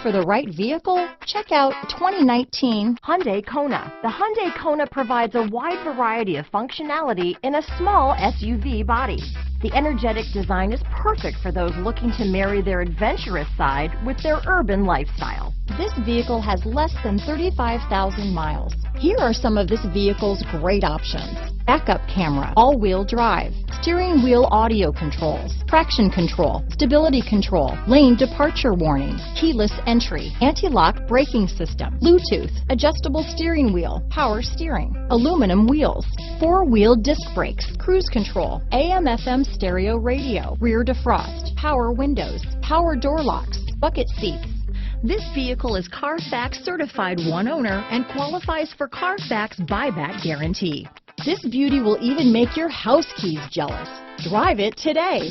for the right vehicle? Check out 2019 Hyundai Kona. The Hyundai Kona provides a wide variety of functionality in a small SUV body. The energetic design is perfect for those looking to marry their adventurous side with their urban lifestyle. This vehicle has less than 35,000 miles. Here are some of this vehicle's great options: backup camera, all-wheel drive, steering wheel audio controls, traction control, stability control, lane departure warning, keyless entry, anti-lock braking system, Bluetooth, adjustable steering wheel, power steering, aluminum wheels, four-wheel disc brakes, cruise control, AM/FM stereo radio, rear defrost, power windows, power door locks, bucket seats. This vehicle is CARFAX certified one owner and qualifies for CARFAX buyback guarantee. This beauty will even make your house keys jealous. Drive it today.